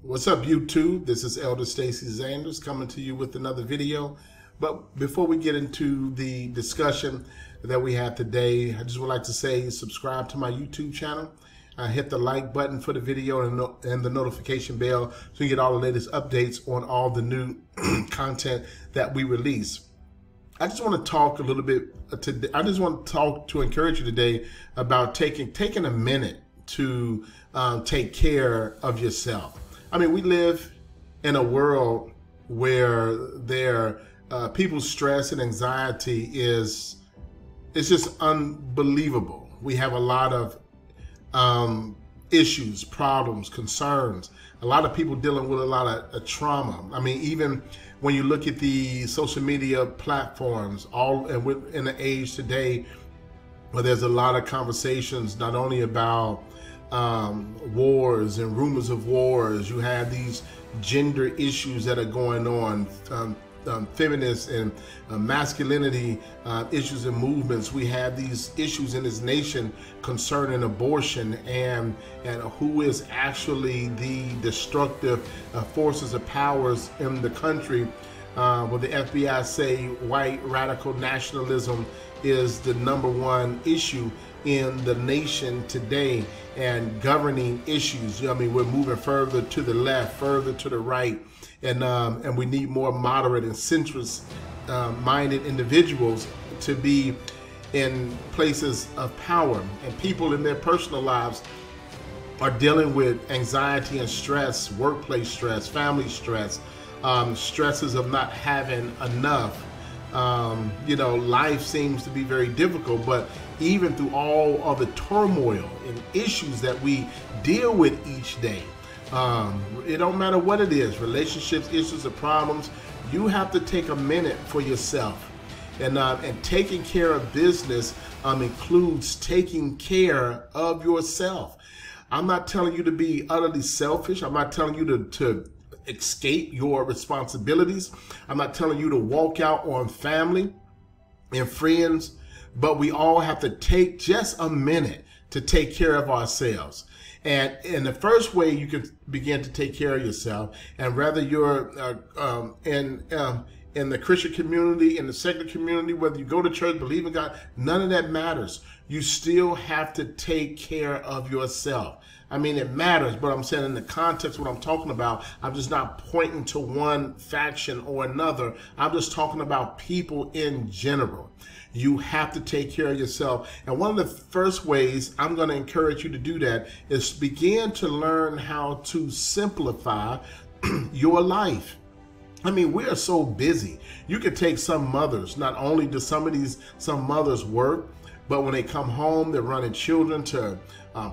What's up, YouTube? This is Elder Stacy Zanders coming to you with another video. But before we get into the discussion that we have today, I just would like to say subscribe to my YouTube channel. Hit the like button for the video and the notification bell so you get all the latest updates on all the new content that we release. I just want to talk a little bit today. I just want to talk to encourage you today about taking a minute to take care of yourself. I mean, we live in a world where people's stress and anxiety it's just unbelievable. We have a lot of issues, problems, concerns. A lot of people dealing with a lot of trauma. I mean, even when you look at the social media platforms, and we're in an age today where there's a lot of conversations not only about wars and rumors of wars. You have these gender issues that are going on, feminist and masculinity issues and movements. We have these issues in this nation concerning abortion and who is actually the destructive forces of powers in the country. Well, the FBI say white radical nationalism is the #1 issue in the nation today, and governing issues. I mean, we're moving further to the left, further to the right, and we need more moderate and centrist minded individuals to be in places of power. And people in their personal lives are dealing with anxiety and stress, workplace stress, family stress, stresses of not having enough. Life seems to be very difficult, but even through all of the turmoil and issues that we deal with each day, it don't matter what it is, relationships, issues, or problems, you have to take a minute for yourself. And taking care of business includes taking care of yourself. I'm not telling you to be utterly selfish. I'm not telling you to escape your responsibilities. I'm not telling you to walk out on family and friends, but we all have to take just a minute to take care of ourselves. And the first way you can begin to take care of yourself, and whether you're in the Christian community, in the secular community, whether you go to church, believe in God, none of that matters. You still have to take care of yourself. I mean, it matters, but I'm saying in the context of what I'm talking about, I'm just not pointing to one faction or another. I'm just talking about people in general. You have to take care of yourself. And one of the first ways I'm going to encourage you to do that is begin to learn how to simplify your life. I mean, we are so busy. You can take some mothers, not only do some mothers work, but when they come home, they're running children to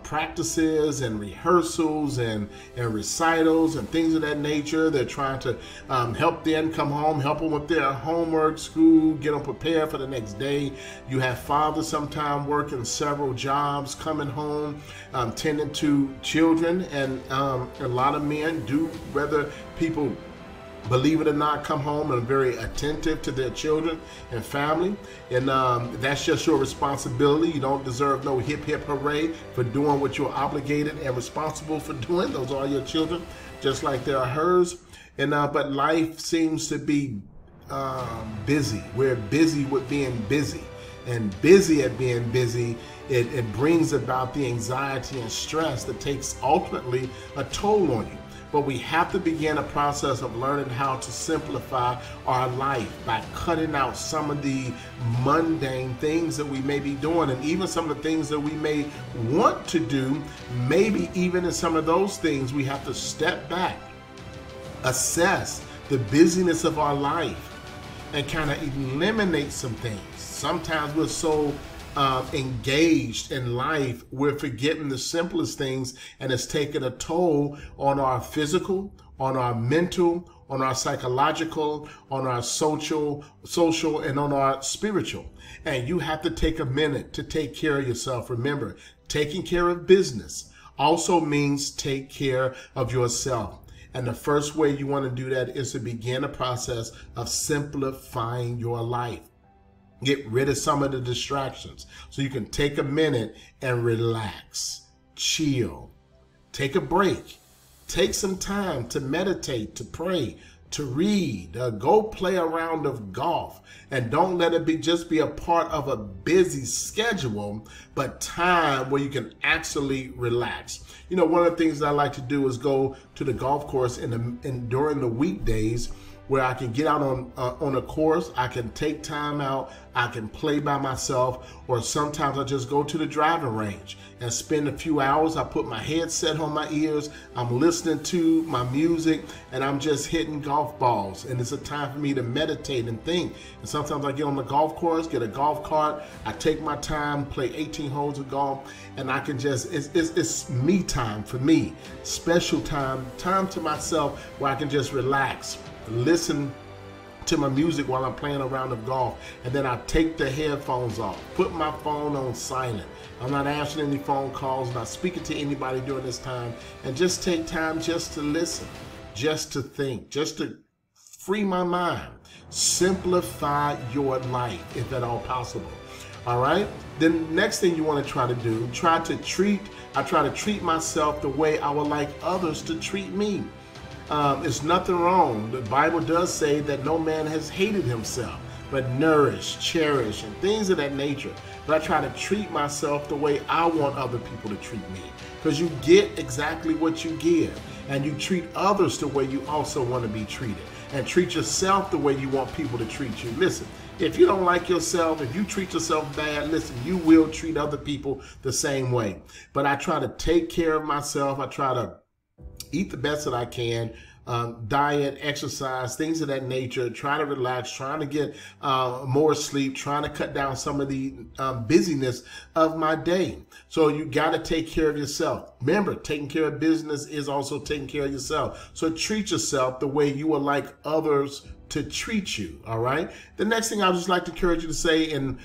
practices and rehearsals and recitals and things of that nature. They're trying to help them come home, help them with their homework, school, get them prepared for the next day. You have fathers sometimes working several jobs, coming home, tending to children, and a lot of men do, whether people believe it or not, come home and are very attentive to their children and family. And that's just your responsibility. You don't deserve no hip hip hooray for doing what you're obligated and responsible for doing. Those are your children, just like they are hers. And but life seems to be busy. We're busy with being busy. And busy at being busy, it brings about the anxiety and stress that takes ultimately a toll on you. But we have to begin a process of learning how to simplify our life by cutting out some of the mundane things that we may be doing, and even some of the things that we may want to do. Maybe even in some of those things, we have to step back, assess the busyness of our life, and kind of eliminate some things. Sometimes we're so engaged in life, we're forgetting the simplest things, and it's taking a toll on our physical, on our mental, on our psychological, on our social, and on our spiritual. And you have to take a minute to take care of yourself. Remember, taking care of business also means take care of yourself. And the first way you want to do that is to begin a process of simplifying your life. Get rid of some of the distractions so you can take a minute and relax, chill, take a break, Take some time to meditate, to pray, to read, go play a round of golf, and don't let it just be a part of a busy schedule, but time where you can actually relax. You know, one of the things that I like to do is go to the golf course during the weekdays, where I can get out on a course, I can take time out, I can play by myself, or sometimes I just go to the driving range and spend a few hours. I put my headset on my ears, I'm listening to my music, and I'm just hitting golf balls. And it's a time for me to meditate and think. And sometimes I get on the golf course, get a golf cart, I take my time, play 18 holes of golf, and I can just, it's me time for me. Special time to myself where I can just relax, listen to my music while I'm playing a round of golf, and then I take the headphones off, put my phone on silent. I'm not answering any phone calls, not speaking to anybody during this time, and just take time just to listen, just to think, just to free my mind. Simplify your life if at all possible. All right? Then next thing you want to try to do, I try to treat myself the way I would like others to treat me. It's nothing wrong. The Bible does say that no man has hated himself, but nourished, cherished, and things of that nature. But I try to treat myself the way I want other people to treat me. Because you get exactly what you give. And you treat others the way you also want to be treated. And treat yourself the way you want people to treat you. Listen, if you don't like yourself, if you treat yourself bad, listen, you will treat other people the same way. But I try to take care of myself. I try to eat the best that I can, diet, exercise, things of that nature, try to relax, trying to get more sleep, trying to cut down some of the busyness of my day. So you got to take care of yourself. Remember, taking care of business is also taking care of yourself. So treat yourself the way you would like others to treat you, all right? The next thing I would just like to encourage you to say in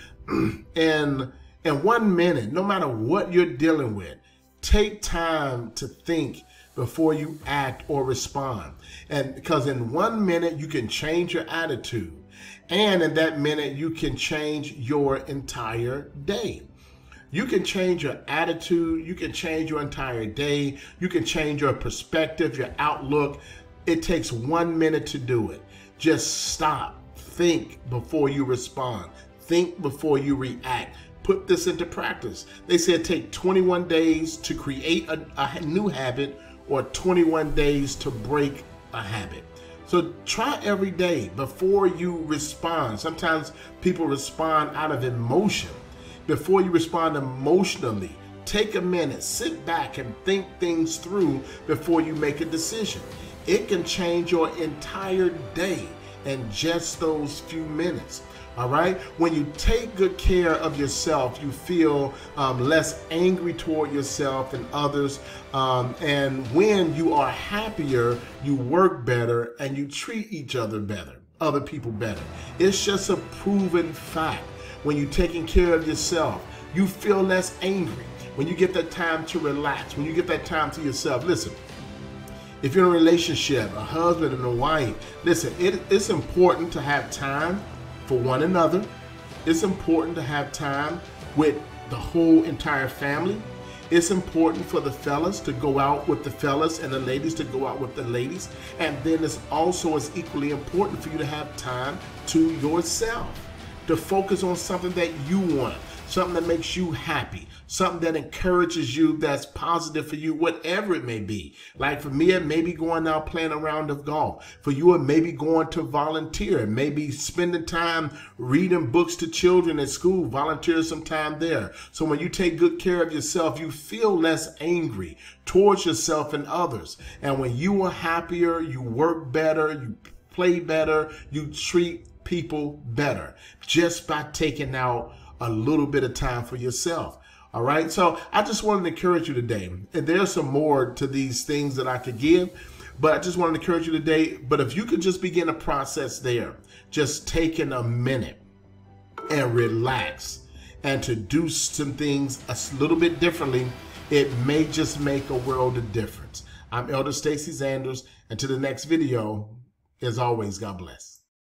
1 minute, no matter what you're dealing with, take time to think before you act or respond. And because in 1 minute, you can change your attitude. And in that minute, you can change your entire day. You can change your attitude. You can change your entire day. You can change your perspective, your outlook. It takes 1 minute to do it. Just stop. Think before you respond. Think before you react. Put this into practice. They said take 21 days to create a new habit, or 21 days to break a habit. So try every day before you respond. Sometimes people respond out of emotion. Before you respond emotionally, take a minute, sit back and think things through before you make a decision. It can change your entire day in just those few minutes. All right. When you take good care of yourself, you feel less angry toward yourself and others. And when you are happier, you work better and you treat each other better, other people better. It's just a proven fact. When you're taking care of yourself, you feel less angry. When you get that time to relax, when you get that time to yourself, listen. If you're in a relationship, a husband and a wife, listen, it's important to have time for one another. It's important to have time with the whole entire family. It's important for the fellas to go out with the fellas and the ladies to go out with the ladies. And then it's also as equally important for you to have time to yourself, to focus on something that you want, something that makes you happy, something that encourages you, that's positive for you, whatever it may be. Like for me, it may be going out playing a round of golf. For you, it may be going to volunteer. It may be spending time reading books to children at school, volunteer some time there. So when you take good care of yourself, you feel less angry towards yourself and others. And when you are happier, you work better, you play better, you treat people better just by taking out a little bit of time for yourself. All right. So I just wanted to encourage you today. And there's some more to these things that I could give, but I just wanted to encourage you today. But if you could just begin a process there, just taking a minute and relax and to do some things a little bit differently, it may just make a world of difference. I'm Elder Stacy Zanders. And to the next video, as always, God bless.